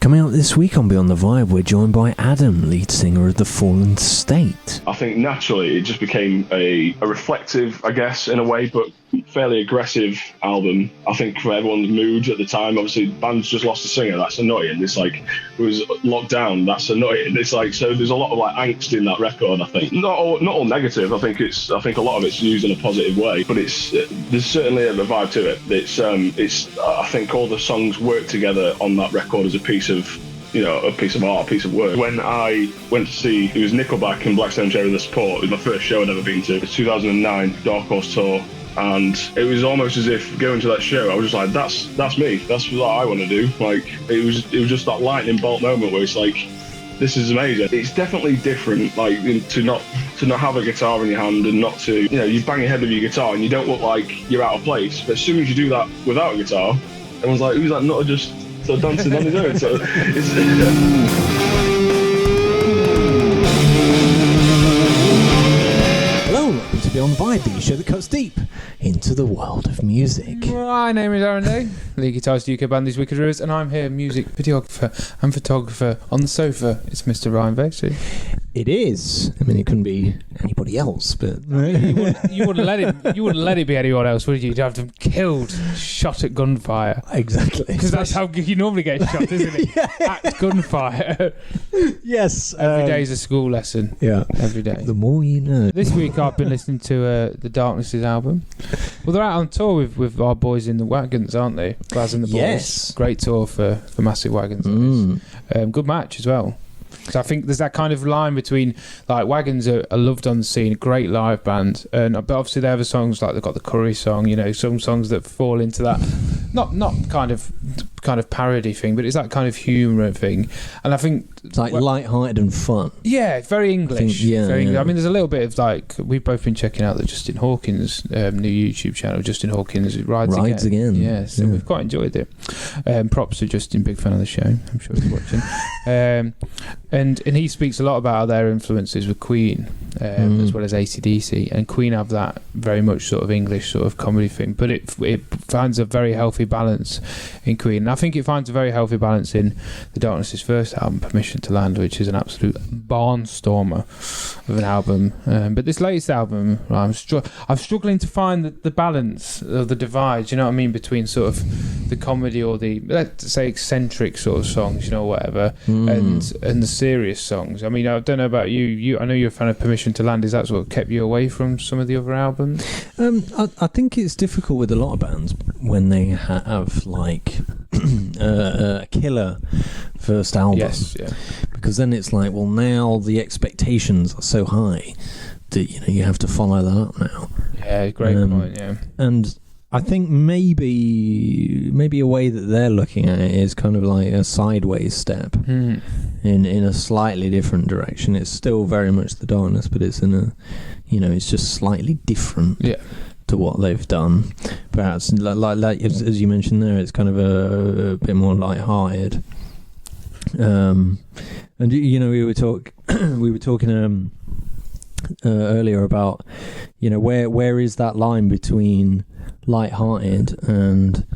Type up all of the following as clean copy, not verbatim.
Coming up this week on Beyond the Vibe, we're joined by Adam, lead singer of The Fallen State. I think naturally it just became a reflective, I guess, in a way, but fairly aggressive album. I think for everyone's mood at the time, obviously the band's just lost a singer, that's annoying. It's like, it was locked down, that's annoying. It's like, so there's a lot of like angst in that record, I think. Not all negative, I think a lot of it's used in a positive way, but there's certainly a vibe to it. It's I think all the songs work together on that record as a piece of art, a piece of work. When I went to see, it was Nickelback and Black Stone Cherry The Support, it was my first show I'd ever been to. It was 2009 Dark Horse Tour, and it was almost as if going to that show, I was just like, that's me, that's what I want to do. Like, it was just that lightning bolt moment where it's like, this is amazing. It's definitely different, like, to not have a guitar in your hand and not to, you bang your head with your guitar and you don't look like you're out of place. But as soon as you do that without a guitar, everyone's like, who's that not just dancing on his own? So Hello, welcome to Beyond the Vibe, the show that cuts deep into the world of music. My name is Adam Leigh, lead guitarist UK band These Wicked Rivers, and I'm here, music videographer and photographer. On the sofa, it's Mr. Ryan Vasey. It is. I mean, it couldn't be anybody else, but you wouldn't let it be anyone else, would you? You'd have them killed, shot at gunfire. Exactly. Because that's how you normally get shot, isn't it? Yeah. At gunfire. Yes. Every day's a school lesson. Yeah. Every day. The more you know. This week I've been listening to the Darkness's album. Well, they're out on tour with our boys in the Wagons, aren't they? Baz and the Boys. Yes. Great tour for Massive Wagons. Good match as well. So I think there's that kind of line between, like, Wagons are loved on the scene, a great live band, but obviously they have songs like they've got the Curry song, some songs that fall into that, not kind of parody thing, but it's that kind of humour thing. And I think it's like light-hearted and fun. Yeah, very English. Very English. Yeah. I mean, there's a little bit of, like, we've both been checking out the Justin Hawkins new YouTube channel, Justin Hawkins Rides Again. Yes, and we've quite enjoyed it. Props to Justin, big fan of the show. I'm sure he's watching. And he speaks a lot about their influences with Queen, as well as AC/DC, and Queen have that very much sort of English sort of comedy thing, but it finds a very healthy balance in Queen. And I think it finds a very healthy balance in the Darkness's first album, Permission to Land, which is an absolute barnstormer of an album. But this latest album, I'm struggling to find the balance of the divide, you know what I mean, between sort of the comedy or the, let's say, eccentric sort of songs, whatever, and the serious songs. I mean, I don't know about you. I know you're a fan of Permission to Land. Is that what kept you away from some of the other albums? I think it's difficult with a lot of bands when they have like a killer first album. Yes, yeah. Because then it's like, well, now the expectations are so high that you have to follow that up now. Yeah, great point. Yeah, and I think maybe a way that they're looking at it is kind of like a sideways step in a slightly different direction. It's still very much the Darkness, but it's in a, it's just slightly different to what they've done. Perhaps like as you mentioned there, it's kind of a bit more light-hearted. And we were talking earlier about where is that line between light-hearted and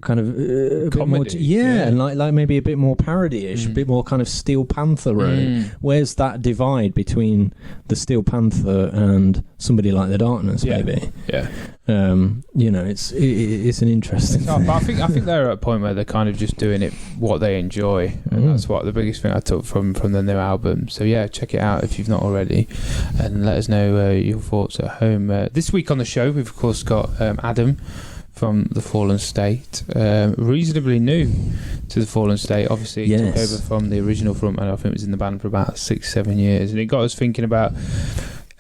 kind of a bit more, and like maybe a bit more parody-ish, a bit more kind of Steel Panther road. Where's that divide between the Steel Panther and somebody like the Darkness? Maybe. Yeah. It's an interesting thing. But I think they're at a point where they're kind of just doing it what they enjoy, and that's what the biggest thing I took from the new album. So yeah, check it out if you've not already, and let us know your thoughts at home. This week on the show, we've of course got Adam from The Fallen State, reasonably new to The Fallen State. Obviously, he took over from the original frontman. I think it was in the band for about 6-7 years, and it got us thinking about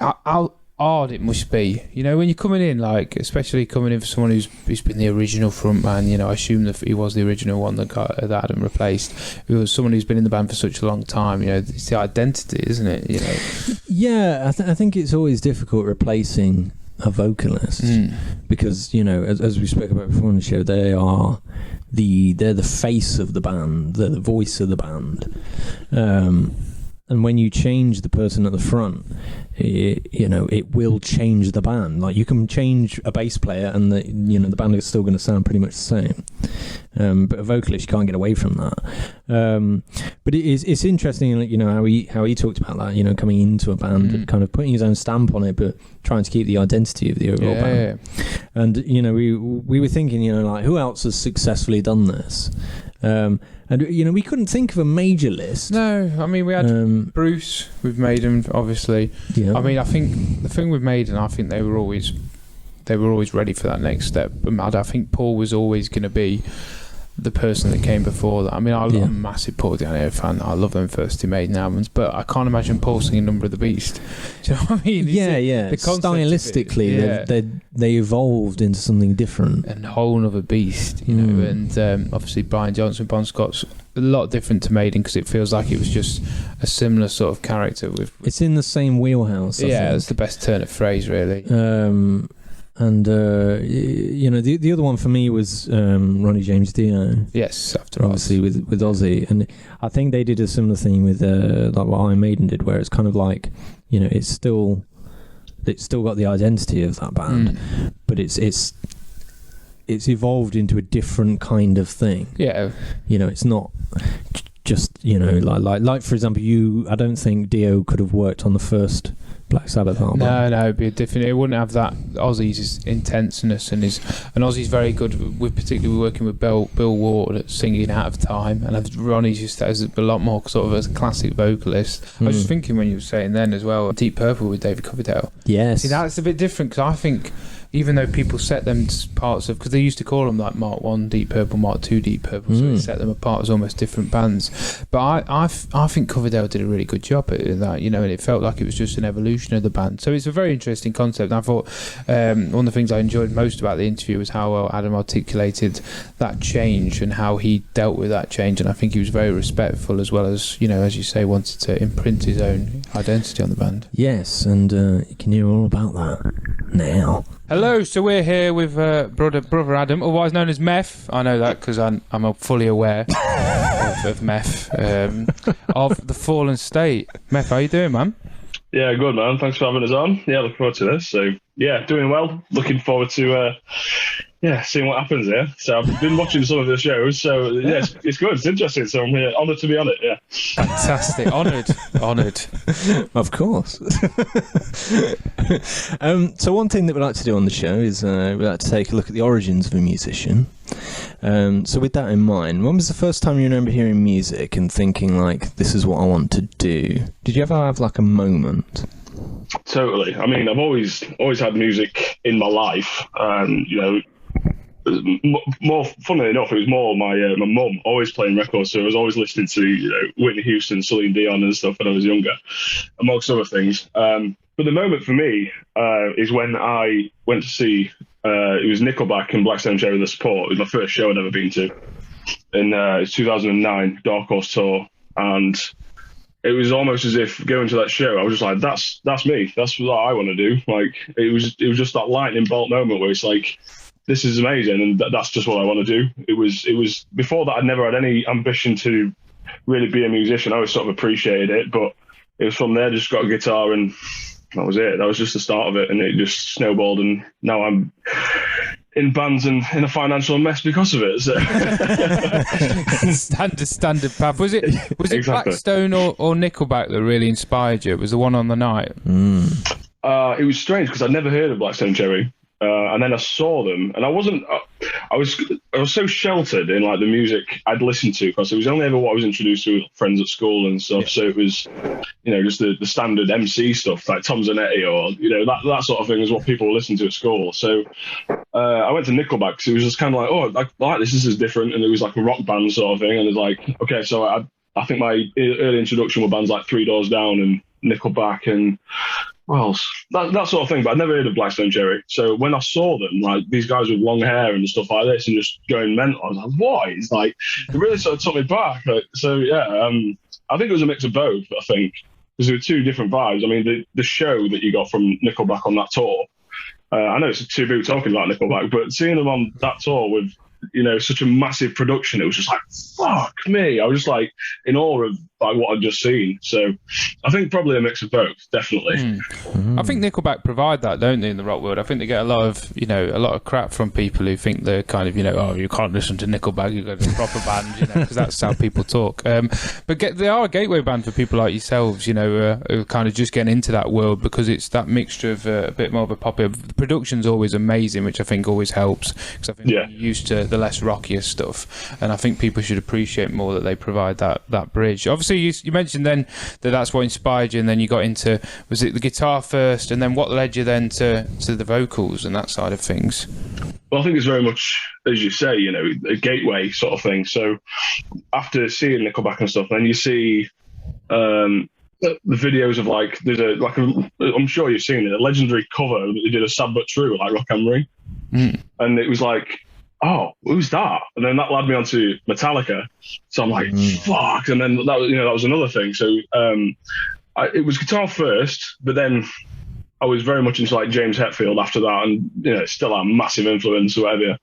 how odd it must be, when you're coming in, like, especially coming in for someone who's been the original frontman. I assume that he was the original one that Adam replaced. It was someone who's been in the band for such a long time. It's the identity, isn't it? Yeah, I think it's always difficult replacing a vocalist because as we spoke about before on the show, they're the face of the band, they're the voice of the band, and when you change the person at the front, it will change the band. Like, you can change a bass player and the band is still going to sound pretty much the same. But a vocalist, you can't get away from that. But it's interesting, how he talked about that, coming into a band and kind of putting his own stamp on it, but trying to keep the identity of the overall band. And we were thinking, like, who else has successfully done this? And we couldn't think of a major list. No, I mean, we had Bruce with Maiden, obviously. Yeah. I mean, I think the thing with Maiden, I think they were always ready for that next step. But I think Paul was always going to be the person that came before that. I mean, I'm a massive Paul Di'Anno fan. I love them first two Maiden albums, but I can't imagine Paul singing Number of the Beast. Do you know what I mean? Stylistically, they evolved into something different. And a whole other beast, And obviously Brian Johnson, Bon Scott's a lot different to Maiden, because it feels like it was just a similar sort of character. It's in the same wheelhouse. I think. That's the best turn of phrase, really. And the other one for me was Ronnie James Dio. Yes, after obviously with Ozzy, and I think they did a similar thing with like what Iron Maiden did, where it's kind of like it's still got the identity of that band, but it's evolved into a different kind of thing. Yeah, it's not just like for example, I don't think Dio could have worked on the first Black Sabbath album. No, it'd be different. It wouldn't have that Ozzy's intenseness, and Ozzy's very good with particularly working with Bill Ward at singing Out of Time, and Ronnie's just as a lot more sort of as a classic vocalist. I was just thinking when you were saying then as well, Deep Purple with David Coverdale. Yes, see, that's a bit different, because I think, even though people set them to parts of, because they used to call them like Mark 1 Deep Purple, Mark 2 Deep Purple, so they set them apart as almost different bands. But I think Coverdale did a really good job at that, and it felt like it was just an evolution of the band. So it's a very interesting concept. And I thought one of the things I enjoyed most about the interview was how well Adam articulated that change and how he dealt with that change. And I think he was very respectful, as well as, as you say, wanted to imprint his own identity on the band. Yes, and you can hear all about that now. Hello, so we're here with brother Adam, otherwise known as Meth. I know that because I'm fully aware of Meth, of the Fallen State. Meth, how you doing, man? Yeah, good, man. Thanks for having us on. Yeah, looking forward to this. So, yeah, doing well. Looking forward to seeing what happens here. So I've been watching some of the shows, so yeah, it's good. It's interesting. So I'm honoured to be on it. Yeah, fantastic. Honoured. Of course. So one thing that we like to do on the show is we like to take a look at the origins of a musician. So with that in mind, when was the first time you remember hearing music and thinking like, this is what I want to do? Did you ever have like a moment? Totally. I mean, I've always had music in my life, and more funnily enough, it was more my mum always playing records, so I was always listening to Whitney Houston, Celine Dion and stuff when I was younger, amongst other things. But the moment for me is when I went to see it was Nickelback and Black Stone Cherry The Support. It was my first show I'd ever been to, in it's 2009 Dark Horse tour, and it was almost as if going to that show, I was just like, that's me. That's what I want to do. Like, it was just that lightning bolt moment where it's like, this is amazing, and that's just what I want to do. It was before that, I'd never had any ambition to really be a musician. I always sort of appreciated it, but it was from there, just got a guitar, and that was it. That was just the start of it, and it just snowballed, and now I'm in bands and in a financial mess because of it. So. standard path. Was it exactly. Blackstone or Nickelback that really inspired you? It was the one on the night. It was strange because I'd never heard of Black Stone Cherry, and then I saw them, and I was so sheltered in like the music I'd listened to, because it was only ever what I was introduced to with friends at school and stuff. Yeah. So it was, just the standard MC stuff like Tom Zanetti or that sort of thing is what people were listening to at school. So I went to Nickelback because it was just kind of like, oh, I like this is different, and it was like a rock band sort of thing, and it's like, okay, so I think my early introduction were bands like Three Doors Down and Nickelback and well, that sort of thing, but I'd never heard of Black Stone Cherry. So when I saw them, like these guys with long hair and stuff like this and just going mental, I was like, what? It's like, it really sort of took me back. So yeah, I think it was a mix of both, I think, because there were two different vibes. I mean, the show that you got from Nickelback on that tour, I know it's too big talking about Nickelback, but seeing them on that tour with such a massive production. It was just like, fuck me. I was just like in awe of like what I'd just seen. So I think probably a mix of both, definitely. I think Nickelback provide that, don't they, in the rock world? I think they get a lot of crap from people who think they're kind of, oh, you can't listen to Nickelback, you got a proper band, because that's how people talk. But they are a gateway band for people like yourselves, who are kind of just getting into that world, because it's that mixture of a bit more of a popular. The production's always amazing, which I think always helps, because I think we're used to the less rockier stuff, and I think people should appreciate more that they provide that bridge. Obviously, you mentioned then that's what inspired you, and then you got into, was it the guitar first, and then what led you then to the vocals and that side of things? Well, I think it's very much, as you say, a gateway sort of thing. So after seeing Nickelback and stuff, then you see the videos of like, I'm sure you've seen it, a legendary cover that they did of Sad But True, like Rock Am Ring. And it was like, oh, who's that? And then that led me on to Metallica. So I'm like, fuck. And then that was another thing. So it was guitar first, but then I was very much into like James Hetfield after that, and it's still a massive influence or whatever.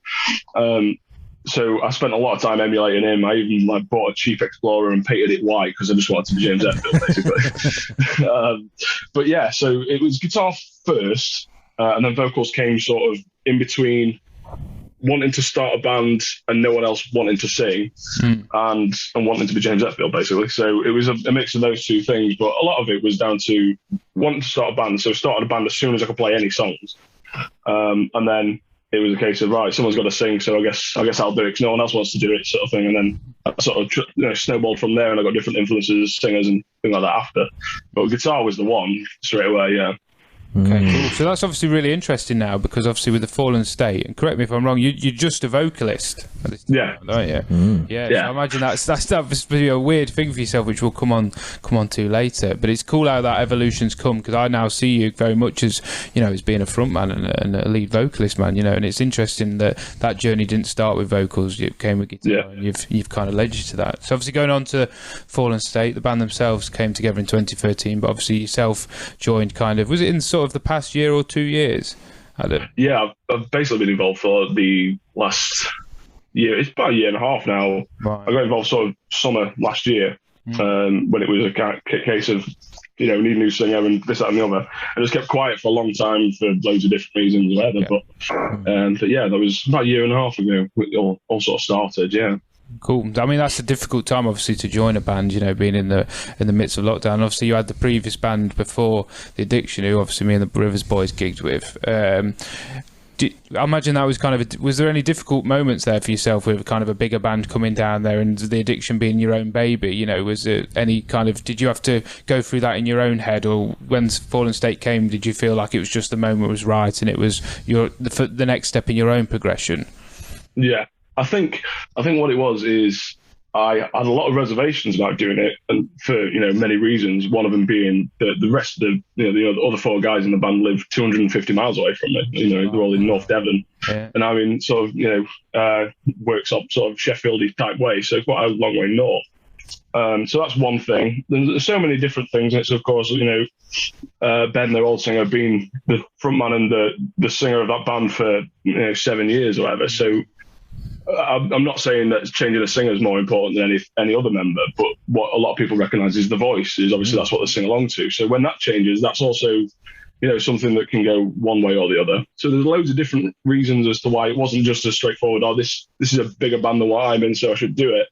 So I spent a lot of time emulating him. I even like bought a cheap Explorer and painted it white because I just wanted to be James Hetfield, basically. But yeah, so it was guitar first, and then vocals came sort of in between wanting to start a band and no one else wanting to sing, and wanting to be James Hetfield, basically. So it was a mix of those two things, but a lot of it was down to wanting to start a band. So I started a band as soon as I could play any songs, and then it was a case of, right, someone's got to sing, so I guess I'll do it because no one else wants to do it, sort of thing. And then I sort of snowballed from there, and I got different influences, singers and things like that after. But guitar was the one straight away, yeah. Okay, cool. So that's obviously really interesting now, because obviously with the Fallen State, and correct me if I'm wrong, you're just a vocalist at this time, yeah, aren't you? Yeah. So I imagine that's a weird thing for yourself, which we'll come on to later. But it's cool how that evolution's come, because I now see you very much as as being a frontman and a lead vocalist, man. And it's interesting that journey didn't start with vocals; it came with guitar, and you've kind of led you to that. So obviously going on to Fallen State, the band themselves came together in 2013, but obviously yourself joined kind of, was it in sort of the past year or 2 years? Yeah, I've basically been involved for the last year. It's about a year and a half now. Right. I got involved sort of summer last year, when it was a case of need a new singer and this, that and the other. I just kept quiet for a long time for loads of different reasons, whatever. Yeah. But yeah, that was about a year and a half ago it all sort of started. Yeah. Cool. I mean, that's a difficult time, obviously, to join a band, being in the midst of lockdown. Obviously, you had the previous band before, The Addiction, who obviously me and the Rivers Boys gigged with. I imagine that was kind of was there any difficult moments there for yourself with kind of a bigger band coming down there and The Addiction being your own baby? Was there any kind of, did you have to go through that in your own head, or when Fallen State came, did you feel like it was just the moment was right and it was the next step in your own progression? Yeah. I think what it was is I had a lot of reservations about doing it, and for many reasons. One of them being that the rest of the other four guys in the band live 250 miles away from me. They're all in North Devon, and I'm in sort of works up sort of Sheffieldy type way, so quite a long way north. So that's one thing. There's so many different things. It's of course Ben, their old singer, being the frontman and the singer of that band for 7 years or whatever. So I'm not saying that changing a singer is more important than any other member, but what a lot of people recognise is the voice. Is obviously that's what they sing along to. So when that changes, that's also something that can go one way or the other. So there's loads of different reasons as to why it wasn't just as straightforward. Oh, this is a bigger band than what I'm in, so I should do it.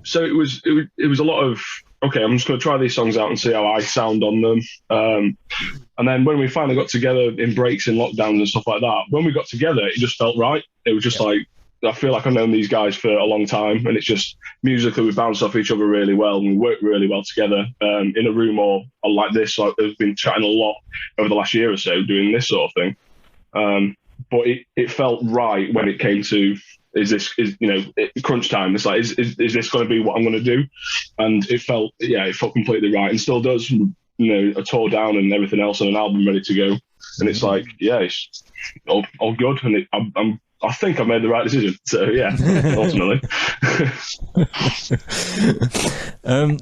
So it was a lot of, okay, I'm just going to try these songs out and see how I sound on them. And then when we finally got together in breaks, in lockdowns and stuff like that, when we got together, it just felt right. It was just like, I feel like I've known these guys for a long time, and it's just musically we bounce off each other really well, and we work really well together in a room or like this. So I've been chatting a lot over the last year or so doing this sort of thing. But it felt right when it came to, crunch time. It's like, is this going to be what I'm going to do? And it felt completely right, and still does. A tour down and everything else, and an album ready to go. And it's like, it's all good, and I'm I think I've made the right decision. So yeah, ultimately.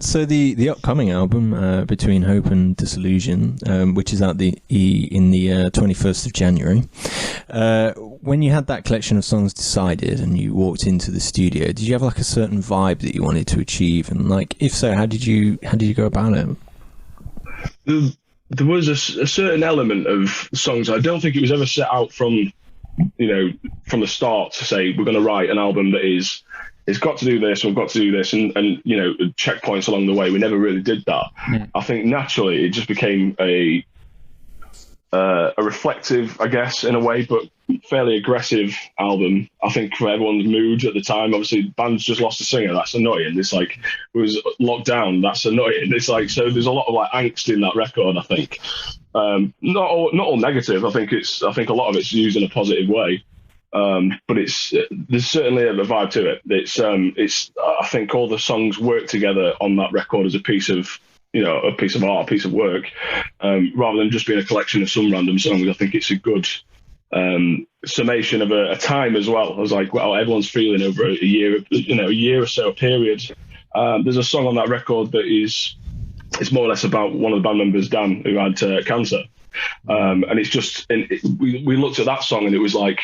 So the upcoming album, Between Hope and Disillusion, which is out in the 21st of January. When you had that collection of songs decided and you walked into the studio, did you have like a certain vibe that you wanted to achieve? And like, if so, how did you go about it? There was a certain element of songs. I don't think it was ever set out from the start to say we're going to write an album that it's got to do this, we've got to do this, and checkpoints along the way. We never really did that. I think naturally it just became a reflective, I guess, in a way, but fairly aggressive album. I think for everyone's mood at the time. Obviously, band's just lost a singer. That's annoying. It's like it was locked down. That's annoying. It's like, so there's a lot of like angst in that record. I think not all negative. I think a lot of it's used in a positive way. But there's certainly a vibe to it. It's I think all the songs work together on that record as a piece of art, a piece of work, rather than just being a collection of some random songs. I think it's a good summation of a time as well. I was like, well, everyone's feeling over a year or so period. There's a song on that record that it's more or less about one of the band members, Dan, who had cancer. And it's just, we looked at that song and it was like,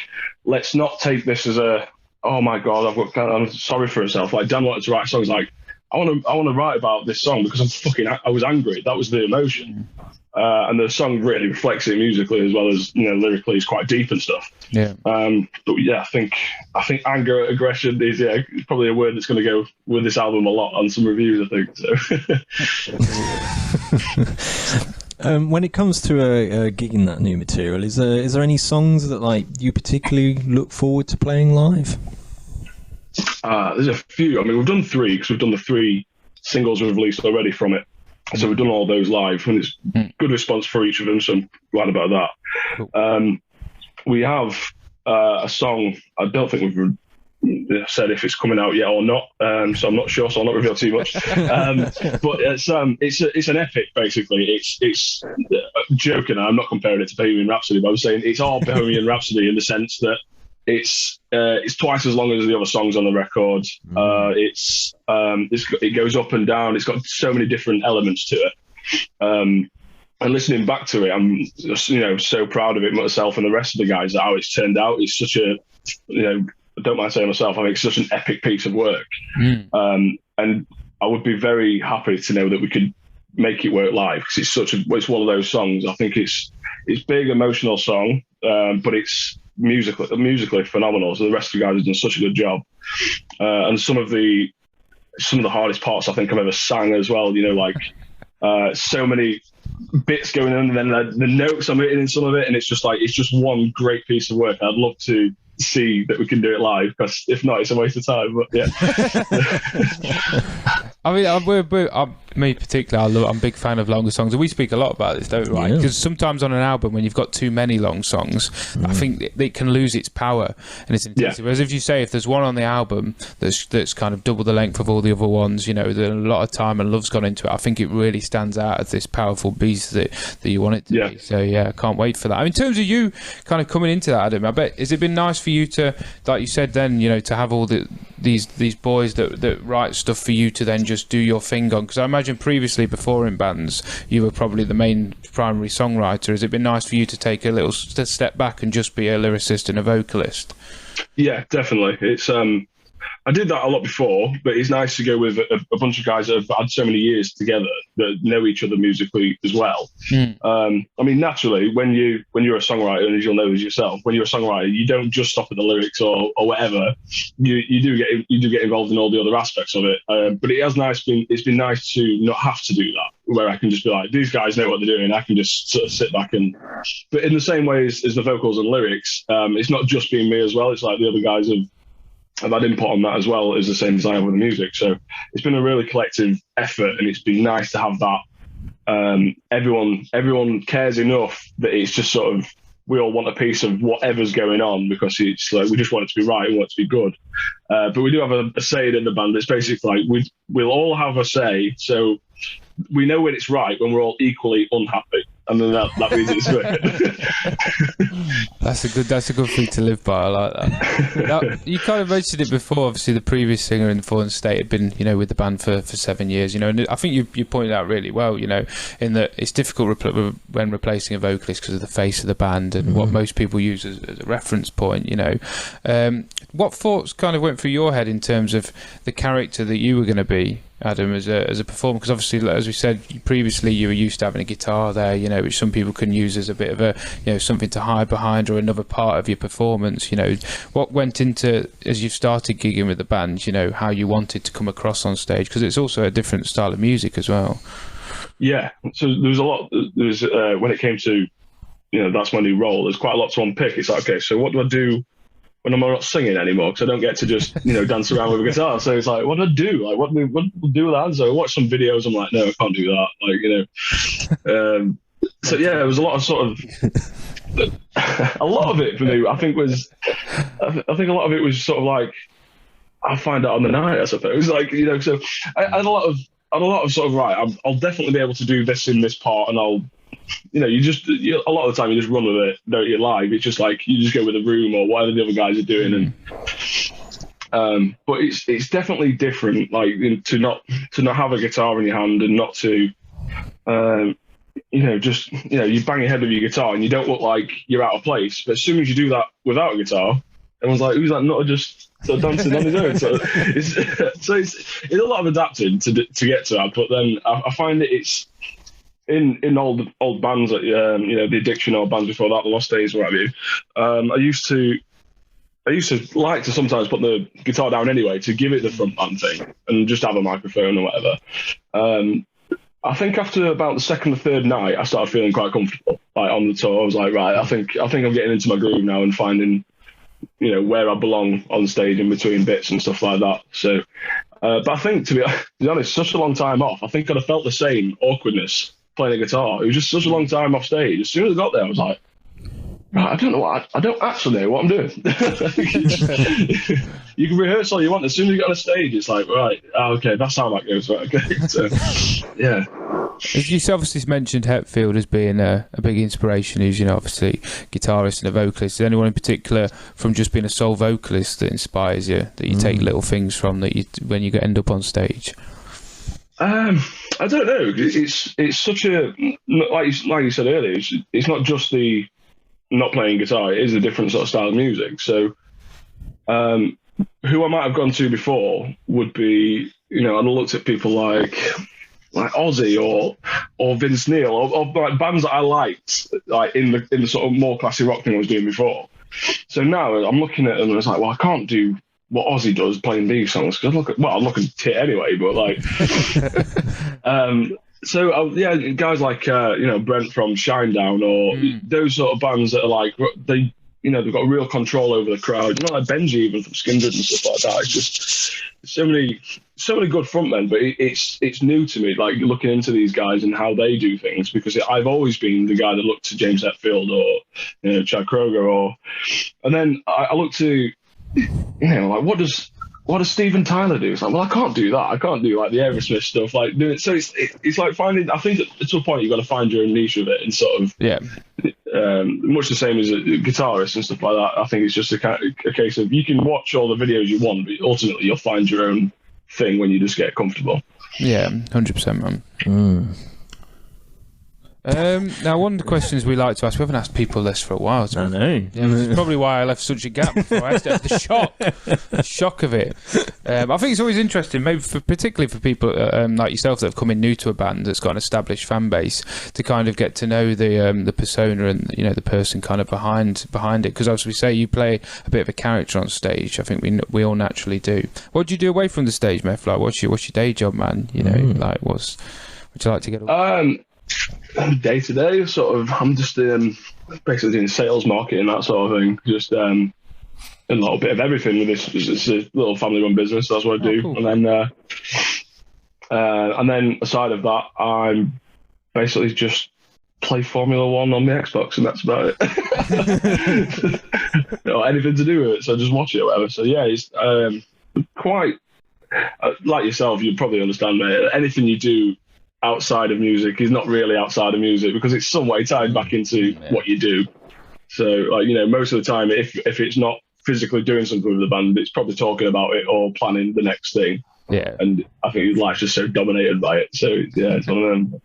let's not take this as oh my God, I'm sorry for myself. Like, Dan wanted to write songs like, I want to write about this song because I was angry. That was the emotion. And the song really reflects it musically as well as, lyrically. It's quite deep and stuff. Yeah. But yeah, I think anger, aggression is probably a word that's going to go with this album a lot on some reviews, I think. So. When it comes to gigging that new material, is there any songs that like you particularly look forward to playing live? There's a few. I mean, we've done 3 because we've done the 3 singles we've released already from it. So we've done all those live, and it's good response for each of them. So I'm glad about that. Cool. We have a song. I don't think we've said if it's coming out yet or not. So I'm not sure. So I'll not reveal too much. But it's an epic. Basically, it's joking. I'm not comparing it to Bohemian Rhapsody, but I'm saying it's all Bohemian Rhapsody in the sense that it's twice as long as the other songs on the record. It goes up and down. It's got so many different elements to it. And listening back to it, I'm just, so proud of it myself and the rest of the guys, how it's turned out. It's such a, I don't mind saying myself, I think it's such an epic piece of work. And I would be very happy to know that we could make it work live because it's one of those songs. I think it's big, emotional song, but it's musically phenomenal. So the rest of the guys have done such a good job. And some of the hardest parts I think I've ever sang as well, so many bits going on, and then the notes I'm hitting in some of it, and it's just one great piece of work. I'd love to see that we can do it live, because if not, it's a waste of time. But yeah. I mean, me particularly, I'm a big fan of longer songs, and we speak a lot about this, don't we? Right? Because sometimes on an album, when you've got too many long songs, I think it can lose its power and its intensity. Whereas if there's one on the album that's kind of double the length of all the other ones, that a lot of time and love's gone into it, I think it really stands out as this powerful beast that you want it to be. So yeah, I can't wait for that. I mean, in terms of you kind of coming into that, Adam, I bet, has it been nice for you to, like you said then, to have all these boys that write stuff for you to then just do your thing on? Because I imagine previously, before in bands, you were probably the main primary songwriter. Has it been nice for you to take a little step back and just be a lyricist and a vocalist? Yeah, definitely. It's I did that a lot before, but it's nice to go with a bunch of guys that have had so many years together that know each other musically as well. I mean, naturally, when you're a songwriter, and as you'll know as yourself, when you're a songwriter, you don't just stop at the lyrics or whatever. You do get involved in all the other aspects of it. But it's been nice to not have to do that, where I can just be like, these guys know what they're doing. I can just sort of sit back but in the same way as the vocals and lyrics, it's not just being me as well. It's like the other guys have had input on that as well, as the same as I have with the music. So it's been a really collective effort, and it's been nice to have that. Everyone cares enough that it's just sort of, we all want a piece of whatever's going on, because it's like we just want it to be right and want it to be good. But we do have a say in the band. It's basically like we'll all have a say, so we know when it's right when we're all equally unhappy. and then that means it's fit. That's a good thing to live by. I like that. Now, you kind of mentioned it before. Obviously, the previous singer in the Fallen State had been, with the band for 7 years. And I think you pointed out really well. In that it's difficult when replacing a vocalist because of the face of the band and what most people use as a reference point. What thoughts kind of went through your head in terms of the character that you were going to be, Adam, as a performer? Because obviously, as we said previously, you were used to having a guitar there, which some people can use as a bit of a, something to hide behind or another part of your performance. What went into, as you started gigging with the band, how you wanted to come across on stage? Because it's also a different style of music as well. Yeah, so there was a lot. When it came to, that's my new role. There's quite a lot to unpick. It's like, okay, so what do I do when I'm not singing anymore? Because I don't get to just dance around with a guitar. So it's like, what do I do? Like, what do we do with that? So I watch some videos. I'm like, no, I can't do that. So yeah, there was a lot of sort of a lot of it for me. I think a lot of it was sort of like I'll find out on the night. I suppose So I had a lot of sort of I'll definitely be able to do this in this part, and I'll. A lot of the time you just run with it, don't you? Live, it's just like you just go with the room or whatever the other guys are doing, and but it's definitely different. Like to not have a guitar in your hand and not to, you bang your head with your guitar and you don't look like you're out of place. But as soon as you do that without a guitar, everyone's like, "Who's that? Not just sort of dancing on his own." So it's a lot of adapting to get to that. But then I find that it's. In old bands, like the Addiction or bands before that, the Lost Days, what have you. I used to like to sometimes put the guitar down anyway to give it the frontman thing and just have a microphone or whatever. I think after about the second or third night, I started feeling quite comfortable. Like on the tour, I was like, right, I think I'm getting into my groove now and finding, where I belong on stage in between bits and stuff like that. So, but I think to be honest, such a long time off, I think I'd have felt the same awkwardness playing a guitar. It was just such a long time off stage. As soon as I got there, I was like, right, I don't actually know what I'm doing. You can rehearse all you want. As soon as you get on a stage, it's like, right, okay, that's how that goes. Right, okay. So, yeah. You obviously mentioned Hetfield as being a big inspiration. Who's obviously guitarist and a vocalist. Is there anyone in particular from just being a sole vocalist that inspires you? That you take little things from when you end up on stage? I don't know. It's such a like you said earlier. It's not just the not playing guitar. It is a different sort of style of music. So, who I might have gone to before would be I'd looked at people like Ozzy or Vince Neil or like bands that I liked like in the sort of more classic rock thing I was doing before. So now I'm looking at them and it's like, well, I can't do what Ozzy does playing these songs because I'm looking tit anyway, but like guys like Brent from Shinedown or those sort of bands that are like they've got real control over the crowd, like Benji even from Skindred and stuff like that. It's just so many good frontmen, but it's new to me, like looking into these guys and how they do things, because I've always been the guy that looked to James Hetfield or Chad Kroeger and then I look to like what does Steven Tyler do? It's like, well, I can't do that. I can't do like the Aerosmith stuff. Like doing it. So it's like finding. I think to a point you've got to find your own niche of it and sort of much the same as a guitarist and stuff like that. I think it's just a case of you can watch all the videos you want, but ultimately you'll find your own thing when you just get comfortable. Yeah, 100%, man. Now, one of the questions we like to ask, we haven't asked people this for a while. So I know. Yeah, it's probably why I left such a gap before. I had the shock of it. I think it's always interesting, maybe particularly for people like yourself that have come in new to a band that's got an established fan base, to kind of get to know the persona and the person kind of behind it. Because as we say, you play a bit of a character on stage. I think we all naturally do. What do you do away from the stage, Meth? Like, what's your day job, man? Like would you like to get away? Day to day, sort of. I'm just basically doing sales, marketing, that sort of thing. Just a little bit of everything with this. It's a little family-run business. That's what I do. Cool. And then aside of that, I'm basically just play Formula One on the Xbox, and that's about it. Or anything to do with it, so just watch it or whatever. So yeah, it's quite like yourself. You probably understand, mate. Anything you do outside of music is not really outside of music because it's some way tied back into what you do. So, like, you know, most of the time, if it's not physically doing something with the band, it's probably talking about it or planning the next thing. Yeah. And I think life's just so dominated by it. So, yeah, it's one of them.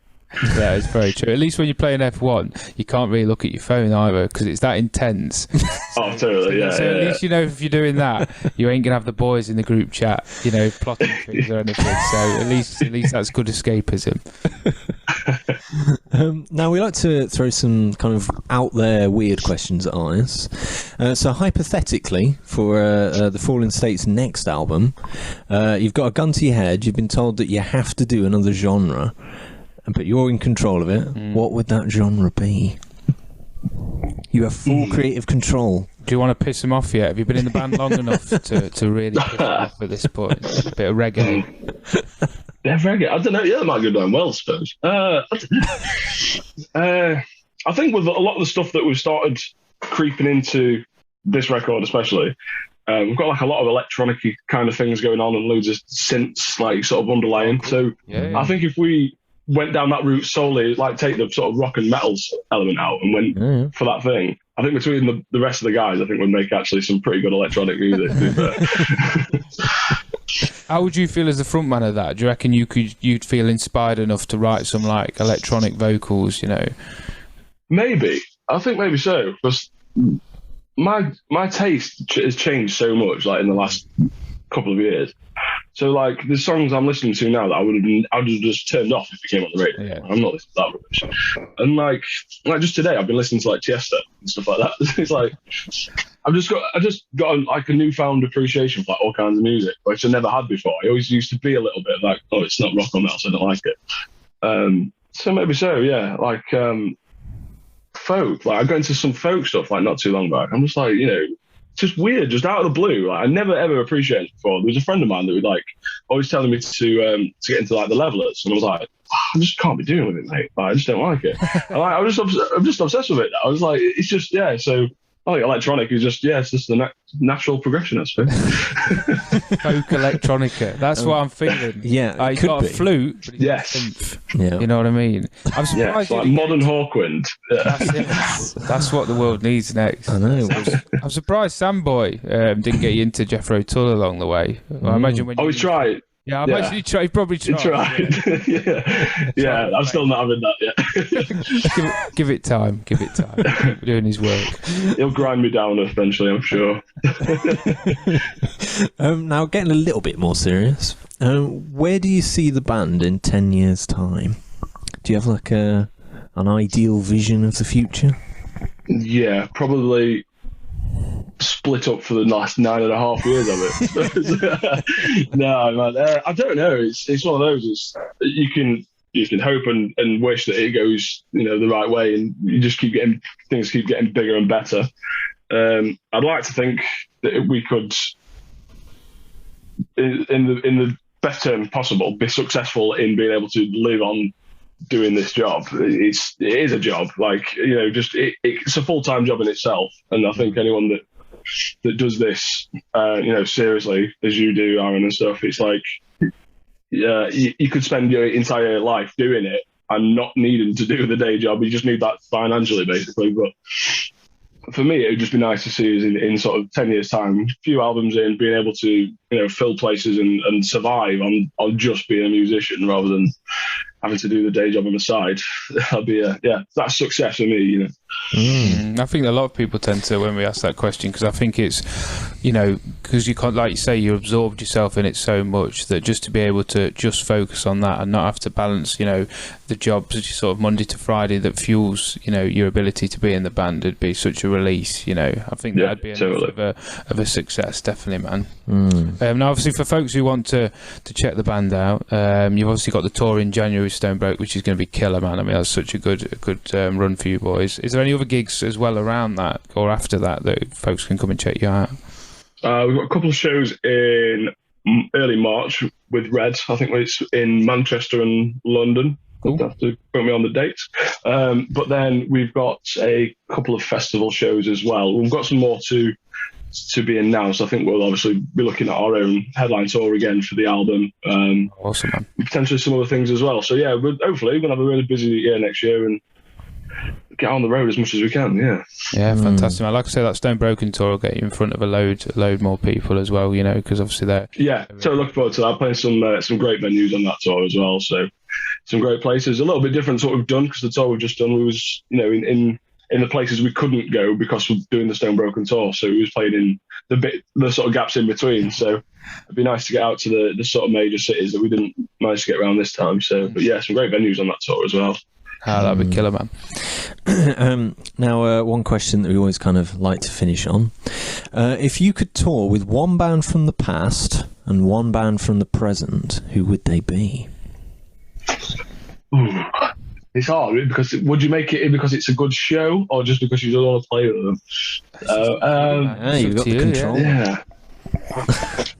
Yeah, it's very true. At least when you're playing F1, you can't really look at your phone either because it's that intense. Oh, totally, yeah. So at least you know if you're doing that, you ain't gonna have the boys in the group chat, you know, plotting things or anything. So at least that's good escapism. Now we like to throw some kind of out there weird questions at eyes. So hypothetically, for the Fallen State's next album, you've got a gun to your head. You've been told that you have to do another genre, but you're in control of it. What would that genre be? You have full creative control. Do you want to piss him off yet? Have you been in the band long enough to really piss him off at this point? A bit of reggae. Yeah, reggae. I don't know. Yeah, that might go down well, I suppose. I think with a lot of the stuff that we've started creeping into this record, especially, we've got like a lot of electronic kind of things going on and loads of synths like sort of underlying. So I think if we went down that route solely, like take the sort of rock and metal element out and went for that thing, I think between the rest of the guys, I think we'd make actually some pretty good electronic music. How would you feel as the frontman of that? Do you reckon you'd feel inspired enough to write some like electronic vocals, you know? Maybe. I think maybe so. Because my taste has changed so much like in the last couple of years. So like the songs I'm listening to now that I would have just turned off if it came on the radio. Yeah. I'm not listening to that rubbish. And like just today I've been listening to like Tiesto and stuff like that. It's like I just got like a newfound appreciation for like all kinds of music, which I never had before. I always used to be a little bit like, oh, it's not rock or metal, so I don't like it. So maybe so, yeah. Like folk. Like I got into some folk stuff like not too long back. I'm just like, you know, just weird, just out of the blue. Like I never ever appreciated it before. There was a friend of mine that would like always telling me to get into like the levelers, and I was like, I just can't be doing with it, mate. Like, I just don't like it. And, like, I'm just obsessed with it. I was like, it's just So I think electronic is just it's just the natural progression, I suppose. Folk electronica. That's what I'm feeling. Yeah, he's got a flute. But he's got a synth. Yeah, you know what I mean. I'm surprised. Yeah, it's like modern Hawkwind. Yeah. That's it. That's what the world needs next. I know. I'm surprised Samboy didn't get you into Jethro Tull along the way. I imagine when we tried. Yeah, I imagine he probably tried. Yeah. I'm still not having that yet. give it time. Keep doing his work. He'll grind me down eventually, I'm sure. Now, getting a little bit more serious, where do you see the band in 10 years' time? Do you have like an ideal vision of the future? Yeah, probably split up for the last 9.5 years of it. No, man, I don't know. It's one of those. You can hope and wish that it goes, the right way, and you just things keep getting bigger and better. I'd like to think that we could, in the best term possible, be successful in being able to live on doing this job. It is a job, it's a full-time job in itself, and I think anyone that does this, seriously, as you do, Aaron, and stuff, it's like, you could spend your entire life doing it and not needing to do the day job. You just need that financially, basically. But for me, it would just be nice to see us in sort of 10 years' time, a few albums in, being able to, fill places and survive on just being a musician rather than having to do the day job on the side. That'd be that's success for me, I think a lot of people tend to, when we ask that question, because I think it's, because you can't, like you say, you absorbed yourself in it so much that just to be able to just focus on that and not have to balance, the jobs sort of Monday to Friday that fuels, your ability to be in the band, it'd be such a release, I think that'd be enough of a success, definitely, man. Now, obviously, for folks who want to check the band out, you've obviously got the tour in January with Stonebroke, which is going to be killer, man. I mean, that's such a good run for you boys. Is there any other gigs as well around that or after that folks can come and check you out? We've got a couple of shows in early March with Red. I think it's in Manchester and London. You'll have to put me on the dates. But then we've got a couple of festival shows as well. We've got some more to to be announced. I think we'll obviously be looking at our own headline tour again for the album. Awesome, man. Potentially some other things as well. So yeah, hopefully we're going to have a really busy year next year and get on the road as much as we can. Yeah, fantastic, man. Like I say, that Stone Broken tour will get you in front of a load more people as well, because obviously they're... Yeah, so looking forward to that. Playing some great venues on that tour as well. So some great places. A little bit different to what we've done, because the tour we've just done, we was, in the places we couldn't go because we're doing the Stone Broken tour. So we was playing in the sort of gaps in between. So it'd be nice to get out to the sort of major cities that we didn't manage to get around this time. So, but yeah, some great venues on that tour as well. Oh, that'd be killer, man. Now, one question that we always kind of like to finish on. If you could tour with one band from the past and one band from the present, who would they be? Ooh. It's hard, because would you make it because it's a good show, or just because you don't want to play with them? You've got the control. Yeah.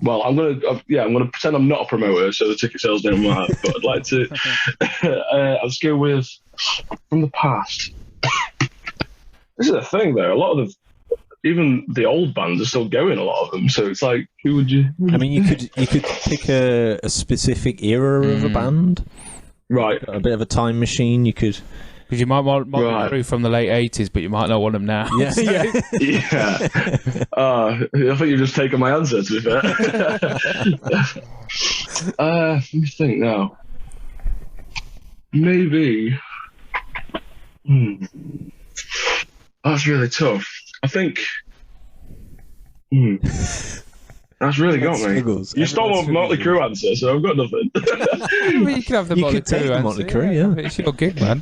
Well, I'm gonna pretend I'm not a promoter, so the ticket sales don't matter. But I'd like to. I'll just go with from the past. This is the thing, though. A lot of even the old bands are still going. A lot of them. So it's like, who would you? I mean, you could pick a specific era of a band. Right. A bit of a time machine. You could. Because you might want the crew from the late 80s, but you might not want them now. Yeah. I think you've just taken my answer, to be fair. Let me think now. Maybe. That's really tough. I think. That's really got me. You stole my Motley Crue answer, so I've got nothing. You can have the Motley Crue answer. Motley Crue, It's your gig, man.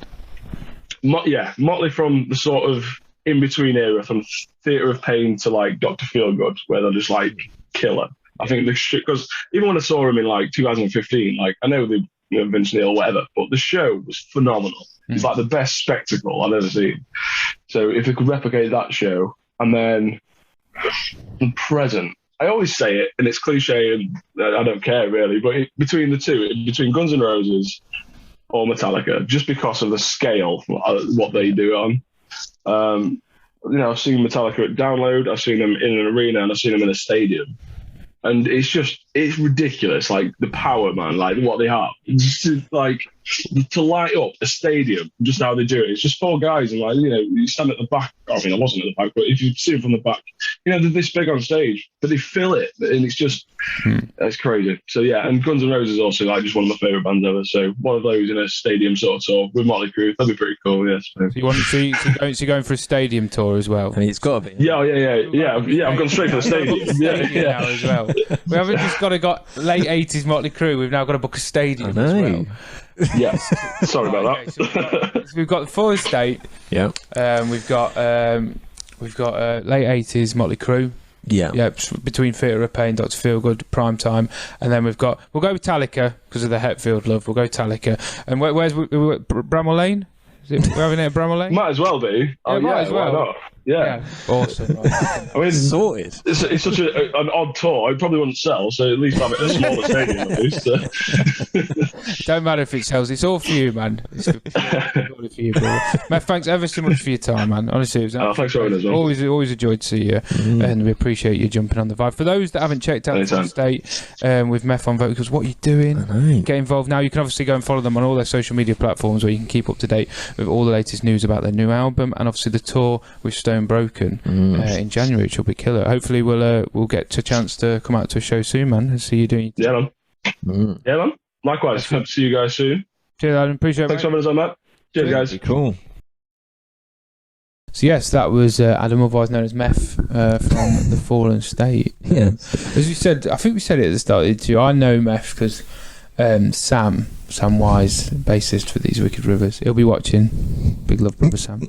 Motley from the sort of in-between era, from Theatre of Pain to like Dr. Feelgood, where they're just like killer. I think the shit, because even when I saw him in like 2015, like I know they Vince Neil or whatever, but the show was phenomenal. It's like the best spectacle I've ever seen. So if we could replicate that show, and then the present, I always say it, and it's cliche, and I don't care really, but between the two, between Guns N' Roses or Metallica, just because of the scale, what they do on. I've seen Metallica at Download, I've seen them in an arena, and I've seen them in a stadium. And it's ridiculous, like the power, man, like what they have. Just to light up a stadium, just how they do it. It's just four guys, and you stand at the back. I mean, I wasn't at the back, but if you see them from the back, they're this big on stage, but they fill it, and it's just, it's crazy. So yeah, and Guns N' Roses is also just one of my favourite bands ever. So one of those in a stadium sort of tour with Motley Crue, that'd be pretty cool. Yes. So you want to going for a stadium tour as well? I mean, it's got to be. Yeah. I've gone straight for the stadium. Yeah. Now as well. We haven't just got late 80s Motley Crue. We've now got to book a stadium as well. Yes. Sorry about that. So we've got the Full Estate. Yeah. We've got late 80s Motley Crue. Yeah. Between Theatre of Pain, Dr. Feelgood, Prime Time, and then we'll go with Metallica because of the Hetfield love. We'll go Metallica. And where's Bramall Lane? We're having it at Bramall Lane? Might as well do. Might as well. Why not? Yeah. Awesome. I mean, sorted. It's such an odd tour. I probably wouldn't sell, so at least have it in a smaller stadium at least. It don't matter if it sells. It's all for you, man. It's for you, bro. Matt, thanks ever so much for your time, man. Honestly, it was thanks for having us on. Always a joy to see you, and we appreciate you jumping on the vibe. For those that haven't checked out the State with Meth on vocals, what are you doing? Get involved now. You can obviously go and follow them on all their social media platforms, where you can keep up to date with all the latest news about their new album, and obviously the tour with Stone Broken in January, which will be killer. Hopefully we'll get a chance to come out to a show soon, man, and see you doing. Yeah, man. Yeah, man. Likewise. Hope to see you guys soon. Cheers, Adam. Appreciate it. Thanks for having us on, Matt. Cheers, guys. Cool. So yes, that was Adam, otherwise known as Meth, from the Fallen State. Yeah. As we said, I think we said it at the start of the interview, I know Meth because Sam Wise, bassist for These Wicked Rivers, he'll be watching. Big love, brother Sam.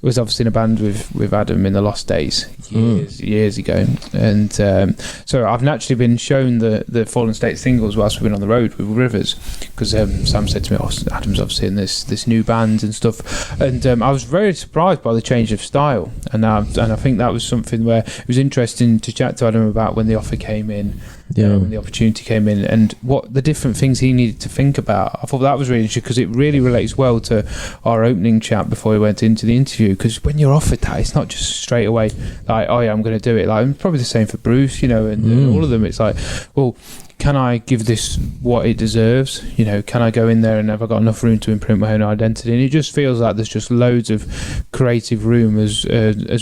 Was obviously in a band with Adam in the Lost Days years ago, and so I've naturally been shown the Fallen State singles whilst we've been on the road with Rivers, because Sam said to me, Adam's obviously in this new band and stuff, and I was very surprised by the change of style, and I think that was something where it was interesting to chat to Adam about when the offer came in. when the opportunity came in, and what the different things he needed to think about. I thought that was really interesting because it really relates well to our opening chat before we went into the interview, because when you're offered that, it's not just straight away like, oh yeah, I'm going to do it. Like, probably the same for Bruce, and all of them. It's like, well, can I give this what it deserves? Can I go in there and have I got enough room to imprint my own identity? And it just feels like there's just loads of creative room as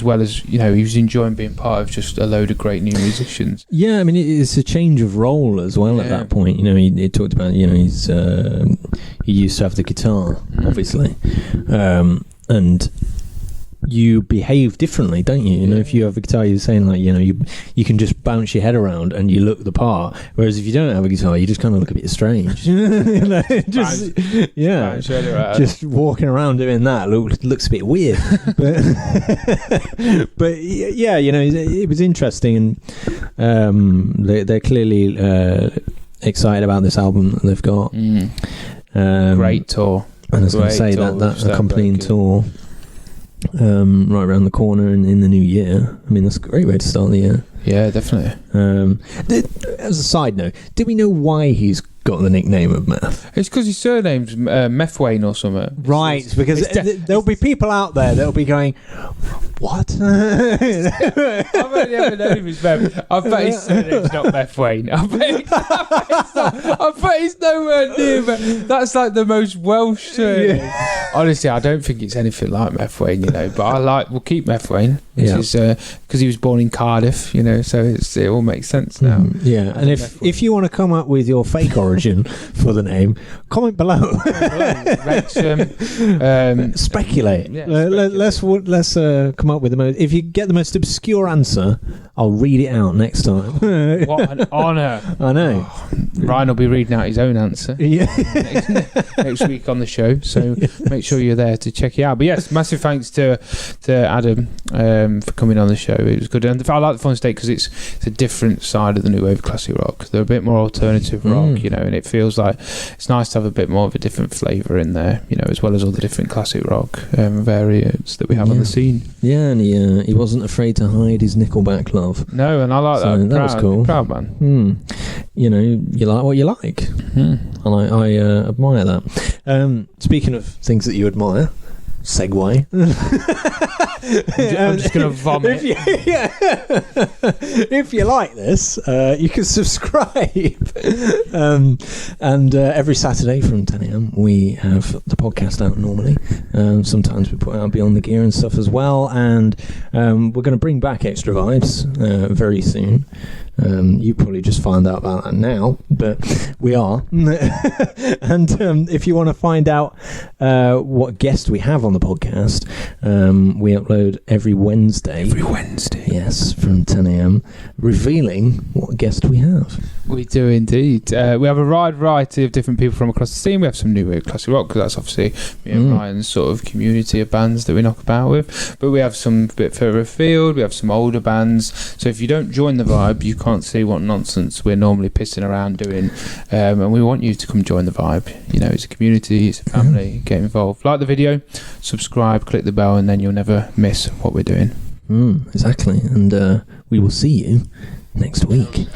well as, he was enjoying being part of just a load of great new musicians. Yeah, I mean, it's a change of role as well at that point. He talked about, he used to have the guitar, obviously. And you behave differently, don't you? If you have a guitar, you're saying like, you can just bounce your head around and you look the part. Whereas if you don't have a guitar, you just kind of look a bit strange. Just walking around doing that looks a bit weird. but yeah, it was interesting, and they're clearly excited about this album that they've got. Great tour. And I was going to say that accompanying tour. Right around the corner in the new year. I mean, that's a great way to start the year. Yeah, definitely. As a side note, did we know why he's got the nickname of Meth? It's because his surname's Methven or something. Right, because there'll be people out there that'll be going, what? I've only ever known him as Meth. I bet his surname's not Methven. I bet he's nowhere near Meth. That's like the most Welsh surname. Yeah. Honestly, I don't think it's anything like Methven, but we'll keep Methven, which is because he was born in Cardiff, so it all makes sense now. Yeah, and if you want to come up with your fake origin for the name, comment below. Speculate. Yeah, let's come up with the most. If you get the most obscure answer, I'll read it out next time. What an honour! I know. Ryan will be reading out his own answer. Yeah. next week on the show. So make sure you're there to check it out. But yes, massive thanks to Adam for coming on the show. It was good, and I like the Fun State because it's a different side of the new wave of classic rock. They're a bit more alternative rock, and it feels like it's nice to have a bit more of a different flavour in there, as well as all the different classic rock variants that we have on the scene. Yeah, and he wasn't afraid to hide his Nickelback love. No, and I like that. That was cool. Proud man. You like what you like, and I admire that. Speaking of things that you admire, segue. I'm just going to vomit. If you like this, you can subscribe. And every Saturday from 10 a.m. we have the podcast out normally. Sometimes we put out Beyond the Gear and stuff as well. And we're going to bring back Extra Vibes very soon. You probably just find out about that now, but we are. And if you want to find out what guest we have on the podcast, we upload every Wednesday. Every Wednesday. Yes, from 10 a.m, revealing what guest we have. We do indeed. We have a wide variety of different people from across the scene. We have some new classic rock, because that's obviously me and Ryan's sort of community of bands that we knock about with. But we have some bit further afield. We have some older bands. So if you don't join the vibe, you can't see what nonsense we're normally pissing around doing. And we want you to come join the vibe. It's a community, it's a family. Get involved. Like the video, subscribe, click the bell, and then you'll never miss what we're doing. Exactly. And we will see you next week.